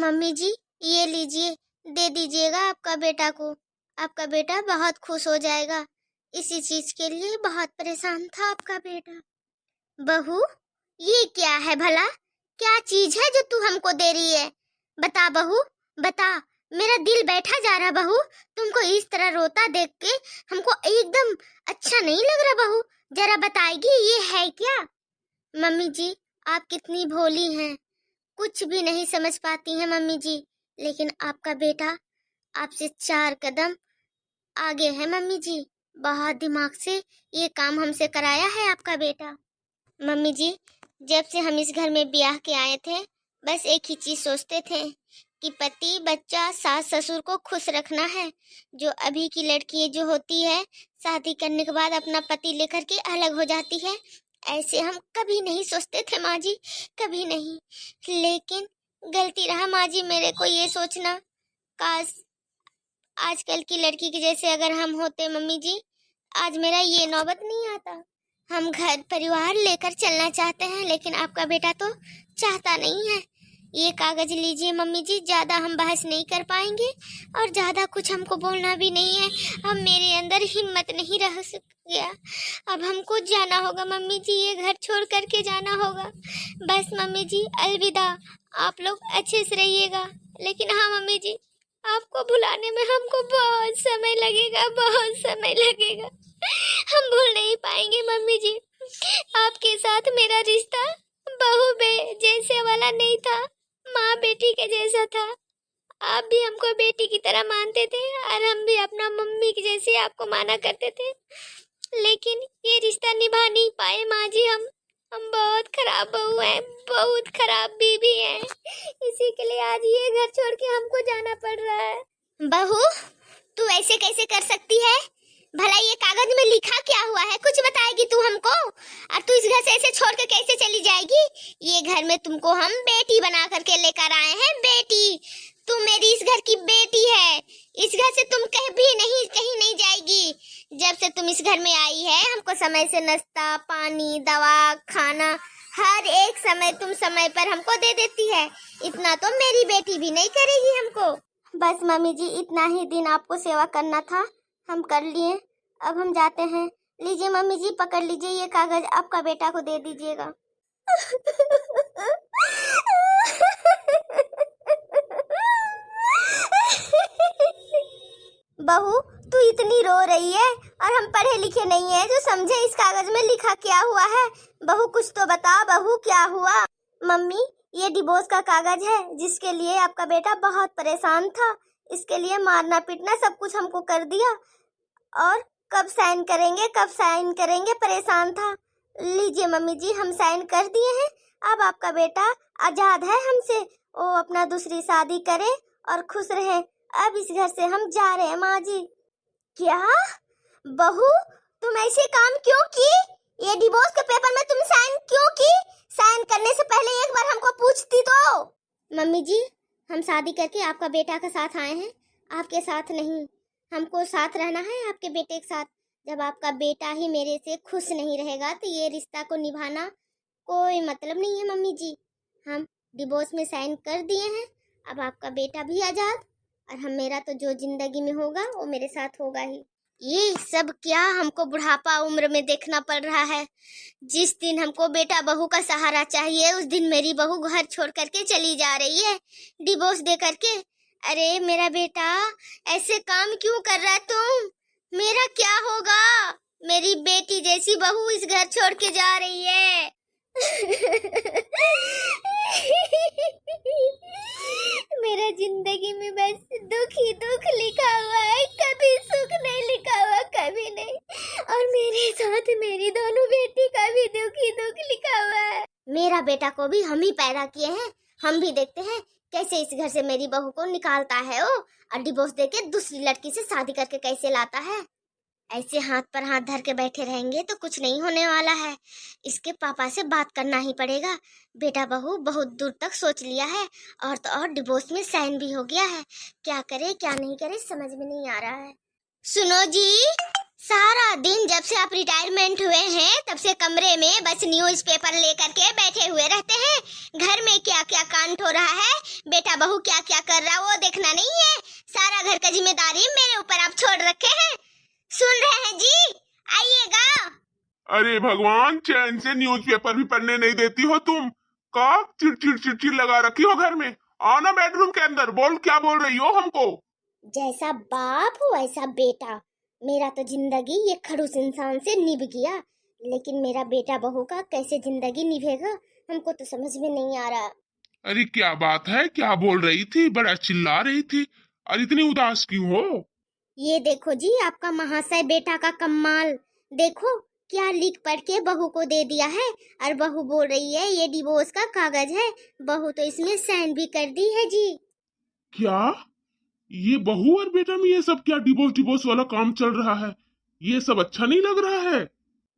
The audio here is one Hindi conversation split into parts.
मम्मी जी ये लीजिए, दे दीजिएगा आपका बेटा को। आपका बेटा बहुत खुश हो जाएगा। इसी चीज के लिए बहुत परेशान था आपका बेटा। बहू, ये क्या है भला? क्या चीज है जो तू हमको दे रही है? बता बहू, बता। मेरा दिल बैठा जा रहा बहू। तुमको इस तरह रोता देख के हमको एकदम अच्छा नहीं लग रहा बहू। जरा बताएगी ये है क्या? मम्मी जी, आप कितनी भोली हैं, कुछ भी नहीं समझ पाती हैं मम्मी जी। लेकिन आपका बेटा आपसे 4 कदम आगे है मम्मी जी। बहुत दिमाग से ये काम हमसे कराया है आपका बेटा। मम्मी जी, जब से हम इस घर में ब्याह के आए थे, बस एक ही चीज सोचते थे कि पति, बच्चा, सास ससुर को खुश रखना है। जो अभी की लड़की जो होती है, शादी करने के बाद अपना पति लेकर के अलग हो जाती है, ऐसे हम कभी नहीं सोचते थे माँ जी, कभी नहीं। लेकिन गलती रहा माँ जी मेरे को ये सोचना। काश आजकल की लड़की के जैसे अगर हम होते मम्मी जी, आज मेरा ये नौबत नहीं आता। हम घर परिवार लेकर चलना चाहते हैं, लेकिन आपका बेटा तो चाहता नहीं है। ये कागज लीजिए मम्मी जी, ज्यादा हम बहस नहीं कर पाएंगे और ज्यादा कुछ हमको बोलना भी नहीं है। अब मेरे अंदर हिम्मत नहीं रह गया। अब हमको जाना होगा मम्मी जी, ये घर छोड़ करके जाना होगा। बस मम्मी जी, अलविदा। आप लोग अच्छे से रहिएगा। लेकिन हाँ मम्मी जी, आपको भुलाने में हमको बहुत समय लगेगा, बहुत समय लगेगा। हम भूल नहीं पाएंगे मम्मी जी। आपके साथ मेरा रिश्ता बहू बे जैसे वाला नहीं था, माँ बेटी के जैसा था। आप भी हमको बेटी की तरह मानते थे और हम भी अपना मम्मी के जैसे आपको माना करते थे। लेकिन ये रिश्ता निभा नहीं पाए माँ जी। हम बहुत खराब बहू हैं, बहुत खराब बीवी हैं। इसी के लिए आज ये घर छोड़ के हमको जाना पड़ रहा है। बहू, तू ऐसे कैसे कर सकती है? भला ये कागज में लिखा क्या हुआ है? कुछ बताएगी तू हमको? और तू इस घर से ऐसे छोड़ के कैसे चली जाएगी? ये घर में तुमको हम बेटी बना करके लेकर आए हैं, बेटी। तू मेरी इस घर की बेटी है। इस घर से तुम कहीं नहीं जाएगी। जब से तुम इस घर में आई है, हमको समय से नाश्ता पानी दवा खाना हर एक समय तुम समय पर हमको दे देती है। इतना तो मेरी बेटी भी नहीं करेगी हमको। बस मम्मी जी, इतना ही दिन आपको सेवा करना था, हम कर लिए। अब हम जाते हैं। लीजिए मम्मी जी, पकड़ लीजिए ये कागज, आपका बेटा को दे दीजिएगा। बहू, तू इतनी रो रही है और हम पढ़े लिखे नहीं है जो समझे इस कागज में लिखा क्या हुआ है। बहू कुछ तो बता बहू, क्या हुआ? मम्मी, ये डिवोर्स का कागज है जिसके लिए आपका बेटा बहुत परेशान था। इसके लिए मारना पीटना सब कुछ हमको कर दिया और कब साइन करेंगे परेशान था। लीजिए मम्मी जी, हम साइन कर दिए हैं। अब आपका बेटा आजाद है हमसे। वो अपना दूसरी शादी करे और खुश रहे। अब इस घर से हम जा रहे हैं माँ जी। क्या बहू, तुम ऐसे काम क्यों की? ये डिवोर्स के पेपर में तुम साइन क्यों की? साइन करने से पहले एक बार हमको पूछती तो। मम्मी जी, हम शादी करके आपका बेटा के साथ आए हैं, आपके साथ नहीं। हमको साथ रहना है आपके बेटे के साथ। जब आपका बेटा ही मेरे से खुश नहीं रहेगा तो ये रिश्ता को निभाना कोई मतलब नहीं है मम्मी जी। हम डिवोर्स में साइन कर दिए हैं। अब आपका बेटा भी आजाद और हम मेरा तो जो जिंदगी में होगा वो मेरे साथ होगा ही। ये सब क्या हमको बुढ़ापा उम्र में देखना पड़ रहा है? जिस दिन हमको बेटा बहू का सहारा चाहिए, उस दिन मेरी बहू घर छोड़ करके चली जा रही है डिवोर्स दे करके। अरे मेरा बेटा, ऐसे काम क्यों कर रहा है तुम? मेरा क्या होगा? मेरी बेटी जैसी बहू इस घर छोड़ के जा रही है। मेरा जिंदगी में बस दुख ही दुख लिखा हुआ है, कभी सुख नहीं लिखा हुआ, कभी नहीं। और मेरे साथ मेरी दोनों बेटी का भी दुख ही दुख लिखा हुआ है। मेरा बेटा को भी हम ही पैदा किए हैं, हम भी देखते हैं कैसे इस घर से मेरी बहू को निकालता है वो, और डिवोर्स देके दूसरी लड़की से शादी करके कैसे लाता है। ऐसे हाथ पर हाथ धर के बैठे रहेंगे तो कुछ नहीं होने वाला है। इसके पापा से बात करना ही पड़ेगा। बेटा बहू बहुत दूर तक सोच लिया है और तो और डिवोर्स में साइन भी हो गया है। क्या करे क्या नहीं करे समझ में नहीं आ रहा है। सुनो जी, सारा दिन जब से आप रिटायरमेंट हुए हैं तब से कमरे में बस न्यूज़पेपर लेकर के बैठे हुए रहते हैं। घर में क्या क्या कांड हो रहा है बेटा बहू क्या क्या कर रहा वो देखना नहीं है? सारा घर का जिम्मेदारी मेरे ऊपर आप छोड़ रखे हैं। सुन रहे हैं जी? आइएगा। अरे भगवान, चैन से न्यूज़पेपर भी पढ़ने नहीं देती हो तुम। का चिड़चिड़ चिड़चिड़ लगा रखी हो घर में। आओ ना बेडरूम के अंदर, बोल क्या बोल रही हो हमको। जैसा बाप वैसा बेटा। मेरा तो जिंदगी ये खड़ूस इंसान से निभ गया, लेकिन मेरा बेटा बहू का कैसे जिंदगी निभेगा हमको तो समझ में नहीं आ रहा। अरे क्या बात है, क्या बोल रही थी? बड़ा चिल्ला रही थी। अरे इतनी उदास क्यों हो? ये देखो जी आपका महाशय बेटा का कमाल। देखो क्या लिख पढ़ के बहू को दे दिया है, और बहू बोल रही है ये डिवोर्स का कागज है। बहू तो इसमें साइन भी कर दी है जी। क्या ये बहू और बेटा में ये सब क्या डिवोर्स डिवोर्स वाला काम चल रहा है? ये सब अच्छा नहीं लग रहा है।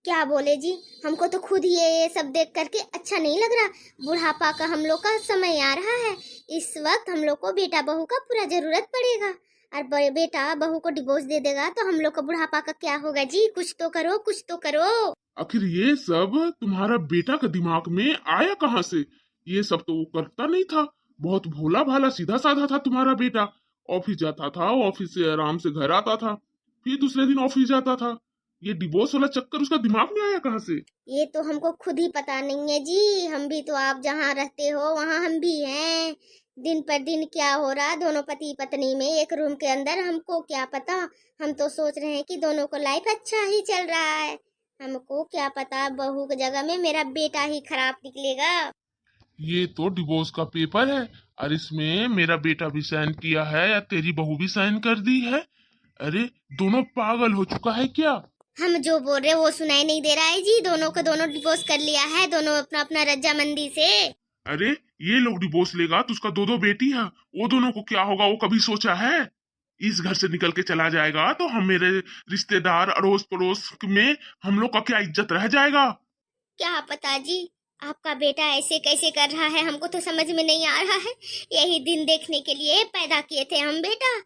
क्या बोले जी, हमको तो खुद ये सब देख करके अच्छा नहीं लग रहा। बुढ़ापा का हम लोग का समय आ रहा है। इस वक्त हम लोग को बेटा बहू का पूरा जरूरत पड़ेगा, और बेटा बहू को डिवोर्स दे देगा तो हम लोग का बुढ़ापा का क्या होगा जी? कुछ तो करो, कुछ तो करो। आखिर ये सब तुम्हारा बेटा के दिमाग में आया कहाँ से? ये सब तो वो करता नहीं था। बहुत भोला भाला सीधा साधा था तुम्हारा बेटा। ऑफिस जाता था, ऑफिस से आराम से घर आता था, फिर दूसरे दिन ऑफिस जाता था। ये डिवोर्स वाला चक्कर उसका दिमाग में आया कहाँ से? ये तो हमको खुद ही पता नहीं है जी। हम भी तो आप जहाँ रहते हो वहाँ हम भी हैं। दिन पर दिन क्या हो रहा दोनों पति पत्नी में एक रूम के अंदर, हमको क्या पता। हम तो सोच रहे हैं कि दोनों को लाइफ अच्छा ही चल रहा है। हमको क्या पता बहू की जगह में मेरा बेटा ही खराब निकलेगा। ये तो डिवोर्स का पेपर है, और इसमें मेरा बेटा भी साइन किया है या तेरी बहू भी साइन कर दी है? अरे दोनों पागल हो चुका है क्या? हम जो बोल रहे वो सुनाई नहीं दे रहा है जी। दोनों को दोनों डिवोर्स कर लिया है, दोनों अपना अपना रजामंदी से। अरे ये लोग डिवोर्स लेगा तो उसका दो दो बेटी है, वो दोनों को क्या होगा वो कभी सोचा है? इस घर से निकल के चला जाएगा तो हम मेरे रिश्तेदार अड़ोस पड़ोस में हम लोग का क्या इज्जत रह जाएगा? क्या पता जी, आपका बेटा ऐसे कैसे कर रहा है हमको तो समझ में नहीं आ रहा है। यही दिन देखने के लिए पैदा किए थे हम बेटा।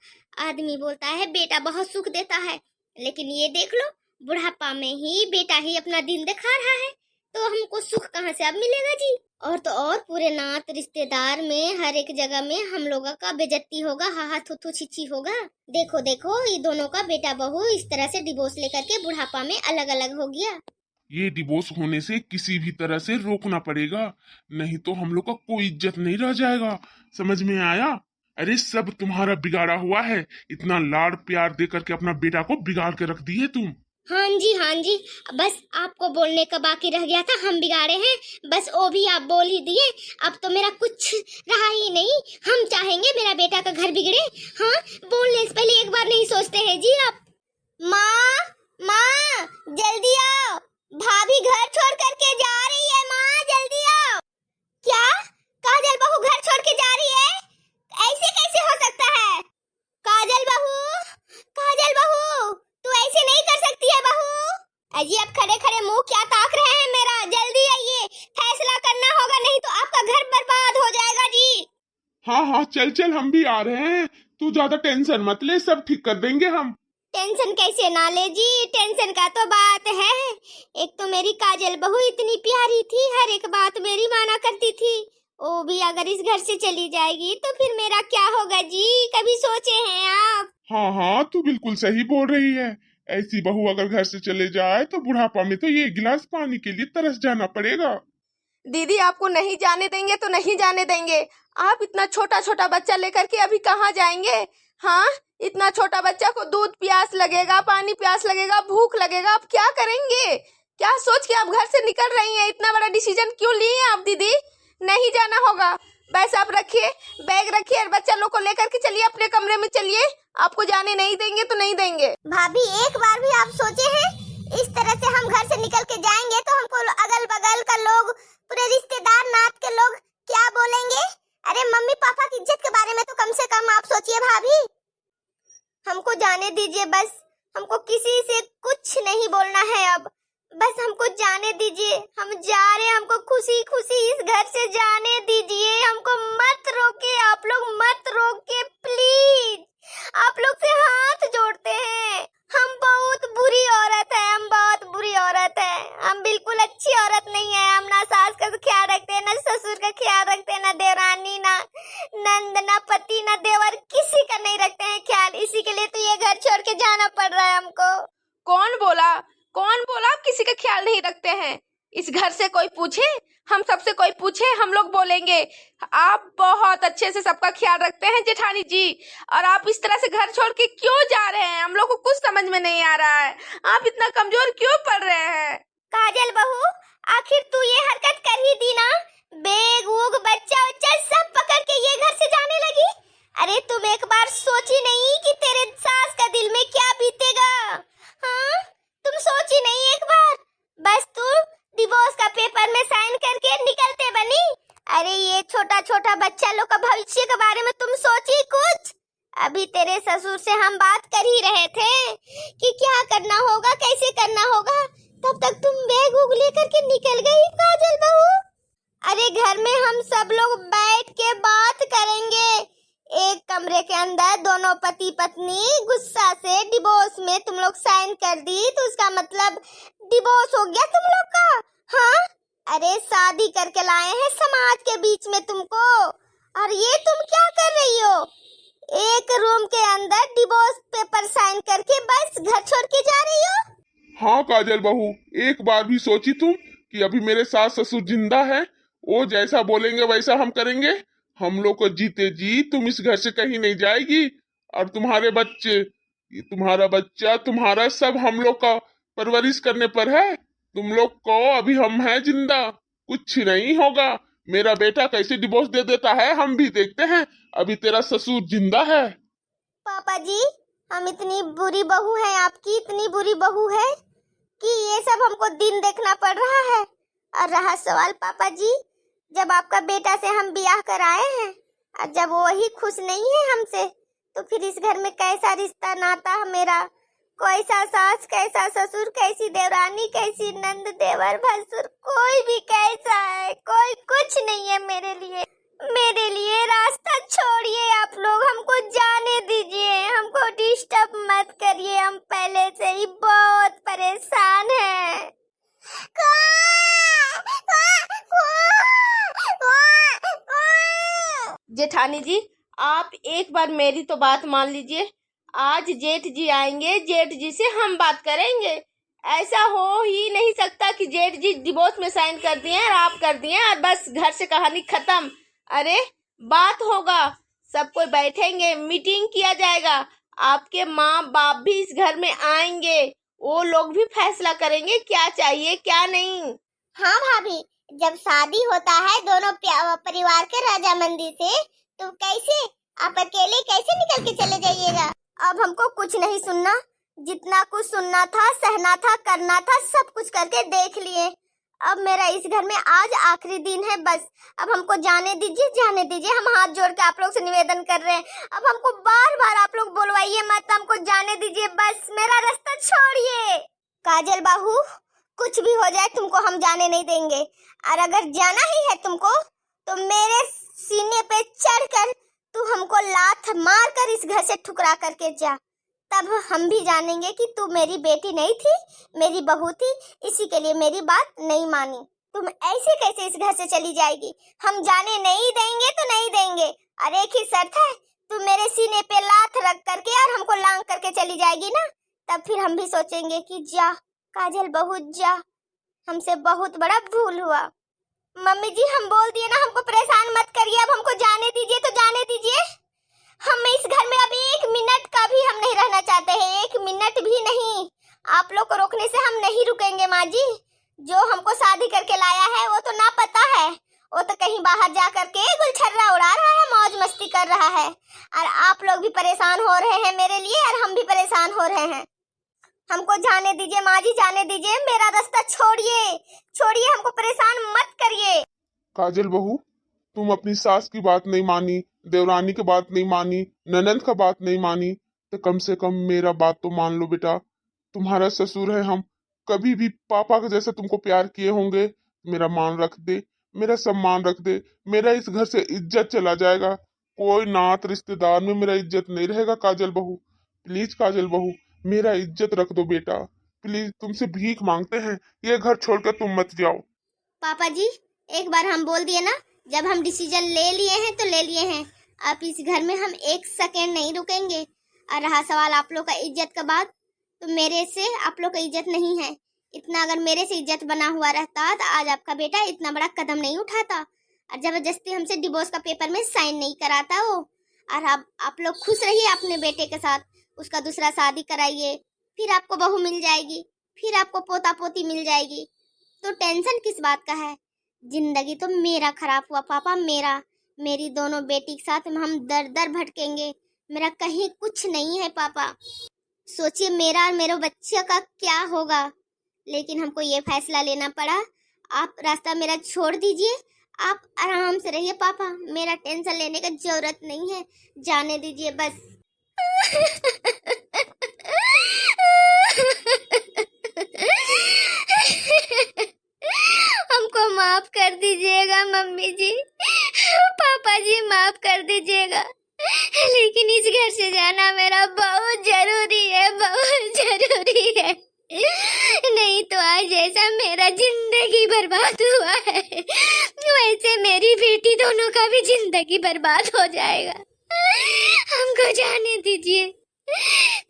आदमी बोलता है बेटा बहुत सुख देता है, लेकिन ये देख लो बुढ़ापा में ही बेटा ही अपना दिन दिखा रहा है, तो हमको सुख कहाँ से अब मिलेगा जी? और तो और पूरे नात रिश्तेदार में हर एक जगह में हम लोगों का बेइज्जती होगा, हाहा थू छिची होगा। देखो देखो ये दोनों का बेटा बहू इस तरह से डिवोर्स लेकर के बुढ़ापा में अलग अलग हो गया। ये डिवोर्स होने से किसी भी तरह से रोकना पड़ेगा, नहीं तो हम लोग का कोई इज्जत नहीं रह जाएगा। समझ में आया? अरे सब तुम्हारा बिगाड़ा हुआ है। इतना लाड़ प्यार दे करके अपना बेटा को बिगाड़ के रख दिए तुम। हाँ जी, बस आपको बोलने का बाकी रह गया था, हम बिगाड़े हैं, बस वो भी आप बोल ही दिए। अब तो मेरा कुछ रहा ही नहीं। हम चाहेंगे मेरा बेटा का घर बिगड़े? हाँ, बोलने से पहले एक बार नहीं सोचते हैं जी आप। माँ माँ जल्दी आओ, भाभी घर छोड़ करके जा रही है। माँ जल्दी आओ। क्या? काजल बहू घर छोड़ के जा रही है? ऐसे कैसे हो सकता है? काजल बहू, काजल बहू, तू ऐसे नहीं कर सकती है बहू। अजी अब खड़े खड़े मुंह क्या ताक रहे हैं मेरा? जल्दी आइए, फैसला करना होगा, नहीं तो आपका घर बर्बाद हो जाएगा जी। हाँ हाँ चल चल, हम भी आ रहे हैं। तू ज्यादा टेंशन मत ले, सब ठीक कर देंगे हम। टेंशन कैसे ना ले जी, टेंशन का तो बात है। एक तो मेरी काजल बहू इतनी प्यारी थी, हर एक बात मेरी माना करती थी। वो भी अगर इस घर से चली जाएगी तो फिर मेरा क्या होगा जी? कभी सोचे हैं आप? हाँ हाँ तू बिल्कुल सही बोल रही है। ऐसी बहू अगर घर से चले जाए तो बुढ़ापा में तो ये गिलास पानी के लिए तरस जाना पड़ेगा। दीदी आपको नहीं जाने देंगे तो नहीं जाने देंगे। आप इतना छोटा छोटा बच्चा लेकर के अभी कहाँ जाएंगे? हाँ, इतना छोटा बच्चा को दूध प्यास लगेगा, पानी प्यास लगेगा, भूख लगेगा, आप क्या करेंगे? क्या सोच के आप घर से निकल रही हैं? इतना बड़ा डिसीजन क्यों लिए आप दीदी? नहीं जाना होगा। बस आप रखिए, बैग रखिए और बच्चा लोग को लेकर के चलिए, अपने कमरे में चलिए। आपको जाने नहीं देंगे तो नहीं देंगे। भाभी एक बार भी आप सोचे हैं इस तरह से हम घर से निकल के जाएंगे तो हमको अगल बगल का लोग, पूरे रिश्तेदार नात के लोग क्या बोलेंगे? अरे मम्मी पापा की इज्जत के बारे में तो कम से कम आप सोचिए भाभी। हमको जाने दीजिए, बस हमको किसी से कुछ नहीं बोलना है अब। बस हमको जाने दीजिए, हम जा रहे हैं, हमको खुशी खुशी इस घर से जाने दीजिए। हमको मत रोके, आप लोग मत रोके प्लीज। आप लोग से हाथ जोड़ते हैं। हम बहुत बुरी औरत है, हम बहुत बुरी औरत है। हम बिल्कुल अच्छी औरत नहीं है। हम ना सास का ख्याल रखते हैं, ना ससुर का ख्याल रखते हैं, ना देवरानी, ना नंद ननंद, ना पति, ना देवर, किसी का नहीं रखते हैं ख्याल। इसी के लिए तो ये घर छोड़ के जाना पड़ रहा है हमको। कौन बोला आप किसी का ख्याल नहीं रखते हैं? इस घर से कोई पूछे, हम सबसे कोई पूछे, हम लोग बोलेंगे आप बहुत अच्छे से सबका ख्याल रखते हैं जेठानी जी। और आप इस तरह से घर छोड़ के क्यों जा रहे हैं, हम लोग को कुछ समझ में नहीं आ रहा है। आप इतना कमजोर क्यों पड़ रहे हैं? काजल बहू, आखिर तू ये हरकत कर ही दी ना। बेग उग बच्चा उच्चा सब पकड़ के ये घर से जाने लगी। अरे तुम एक बार सोची नहीं कि तेरे सास का दिल में क्या बीतेगा? हाँ, तुम सोची नहीं एक बार? बस तू डिवोर्स का पेपर में साइन करके निकलते बनी। अरे ये छोटा छोटा बच्चा लोग का भविष्य के बारे में तुम सोची कुछ? अभी तेरे ससुर से हम बात कर ही रहे थे कि क्या करना होगा, कैसे करना होगा, तब तक तुम बैग उग लेकर के निकल गई काजल बहू। अरे घर में हम सब लोग बैठ के बात करेंगे। एक कमरे के अंदर दोनों पति पत्नी गुस्सा से डिवोर्स में तुम लोग साइन कर दी तो उसका मतलब डिवोर्स हो गया तुम लोग का? हाँ, अरे शादी करके लाए हैं समाज के बीच में तुमको, और ये तुम क्या कर रही हो? एक रूम के अंदर डिवोर्स पेपर साइन करके बस घर छोड़ के जा रही हो? हाँ काजल बहू, एक बार भी सोची तुम कि अभी मेरे सास ससुर जिंदा है, वो जैसा बोलेंगे वैसा हम करेंगे। हम लोग को जीते जी तुम इस घर से कहीं नहीं जाएगी। और तुम्हारे बच्चे, तुम्हारा बच्चा, तुम्हारा सब हम लोग का परवरिश करने पर है। तुम लोग को अभी हम हैं जिंदा, कुछ नहीं होगा। मेरा बेटा कैसे डिवोर्स दे देता है हम भी देखते हैं। अभी तेरा ससुर जिंदा है। पापा जी, हम इतनी बुरी बहू हैं, आपकी इतनी बुरी बहू है कि ये सब हमको दिन देखना पड़ रहा है। और रहा सवाल पापा जी, जब आपका बेटा से हम ब्याह कराए हैं और जब वो ही खुश नहीं है हमसे, तो फिर इस घर में कैसा रिश्ता नाता है मेरा? कैसा सास, कैसा ससुर, कैसी देवरानी, कैसी नंद, देवर, भसुर, कोई भी कैसा है? कोई कुछ नहीं है मेरे लिए। मेरे लिए रास्ता छोड़िए आप लोग, हमको जाने दीजिए, हमको डिस्टर्ब मत करिए। हम पहले से ही बहुत परेशान हैं। जेठानी जी, आप एक बार मेरी तो बात मान लीजिए। आज जेठ जी आएंगे, जेठ जी से हम बात करेंगे। ऐसा हो ही नहीं सकता कि जेठ जी डिवोर्स में साइन कर दिए और आप कर दिए और बस घर से कहानी खत्म। अरे बात होगा, सब कोई बैठेंगे, मीटिंग किया जाएगा। आपके माँ बाप भी इस घर में आएंगे, वो लोग भी फैसला करेंगे क्या चाहिए क्या नहीं। हाँ भाभी, जब शादी होता है दोनों परिवार के रजामंदी से, तो कैसे आप अकेले कैसे निकल के चले जाइएगा? अब हमको कुछ नहीं सुनना, जितना कुछ सुनना था, सहना था, करना था, सब कुछ करके देख लिए। अब मेरा इस घर में आज आखिरी दिन है बस। अब हमको जाने दीजिए, जाने दीजिए। हम हाथ जोड़ के आप लोग से निवेदन कर रहे हैं, अब हमको बार बार आप लोग बुलवाइए मत, हमको जाने दीजिए बस, मेरा रास्ता छोड़िए। काजल बहू, कुछ भी हो जाए तुमको हम जाने नहीं देंगे। और अगर जाना ही है तुमको तो मेरे सीने पे चढ़कर तू हमको लात मार कर इस घर से ठुकरा करके जा, तब हम भी जानेंगे कि तू मेरी बेटी नहीं थी, मेरी बहू थी। इसी के लिए मेरी बात नहीं मानी। तुम ऐसे कैसे इस घर से चली जाएगी? हम जाने नहीं देंगे तो नहीं देंगे। और एक ही शर्त है, तू मेरे सीने पे लात रख करके और हमको लांग करके चली जाएगी ना, तब फिर हम भी सोचेंगे कि जा काजल बहू जा, हमसे बहुत बड़ा भूल हुआ। मम्मी जी, हम बोल दिए ना, हमको परेशान मत करिए, अब हमको जाने दीजिए तो जाने दीजिए। हम इस घर में अब एक मिनट का भी हम नहीं रहना चाहते हैं, एक मिनट भी नहीं। आप लोग को रोकने से हम नहीं रुकेंगे माँ जी। जो हमको शादी करके लाया है वो तो ना पता है, वो तो कहीं बाहर जा करके गुलछर्रा उड़ा रहा है, मौज मस्ती कर रहा है। और आप लोग भी परेशान हो रहे हैं मेरे लिए और हम भी परेशान हो रहे हैं। हमको जाने दीजिए माँ जी, जाने दीजिए, मेरा रास्ता छोड़िए, छोड़िए, हमको परेशान मत करिए। काजल बहू, तुम अपनी सास की बात नहीं मानी, देवरानी की बात नहीं मानी, ननंद का बात नहीं मानी, तो कम से कम मेरा बात तो मान लो बेटा। तुम्हारा ससुर है, हम कभी भी पापा के जैसे तुमको प्यार किए होंगे। मेरा मान रख दे, मेरा सम्मान रख दे, मेरा इस घर से इज्जत चला जाएगा। कोई नात रिश्तेदार में मेरा इज्जत नहीं रहेगा। काजल बहू प्लीज, काजल बहू मेरा इज्जत रख दो बेटा, प्लीज, तुमसे भीख मांगते हैं, ये घर छोड़कर तुम मत जाओ। पापा जी, एक बार हम बोल दिए ना, जब हम डिसीजन ले लिए हैं तो ले लिए हैं। आप इस घर में हम एक सेकेंड नहीं रुकेंगे। और रहा सवाल आप लोग का इज्जत का बात, तो मेरे से आप लोग का इज्जत नहीं है। इतना अगर मेरे से इज्जत बना हुआ रहता तो आज आपका बेटा इतना बड़ा कदम नहीं उठाता और जबरदस्ती हमसे डिवोर्स का पेपर में साइन नहीं कराता वो। और अब आप लोग खुश रहिए अपने बेटे के साथ, उसका दूसरा शादी कराइए, फिर आपको बहू मिल जाएगी, फिर आपको पोता पोती मिल जाएगी। तो टेंशन किस बात का है? जिंदगी तो मेरा खराब हुआ पापा, मेरी दोनों बेटी के साथ हम दर दर भटकेंगे। मेरा कहीं कुछ नहीं है पापा। सोचिए मेरा और मेरे बच्चे का क्या होगा। लेकिन हमको ये फैसला लेना पड़ा। आप रास्ता मेरा छोड़ दीजिए, आप आराम से रहिए पापा, मेरा टेंशन लेने का जरूरत नहीं है, जाने दीजिए बस। हमको माफ कर दीजिएगा मम्मी जी, पापा जी माफ कर दीजिएगा, लेकिन इस घर से जाना मेरा बहुत जरूरी है, बहुत जरूरी है। नहीं तो आज जैसा मेरा जिंदगी बर्बाद हुआ है वैसे मेरी बेटी दोनों का भी जिंदगी बर्बाद हो जाएगा। हमको जाने दीजिए,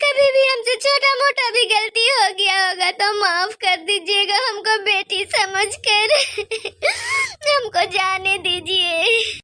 कभी भी हमसे छोटा मोटा भी गलती हो गया होगा तो माफ कर दीजिएगा हमको बेटी समझकर। हमको जाने दीजिए।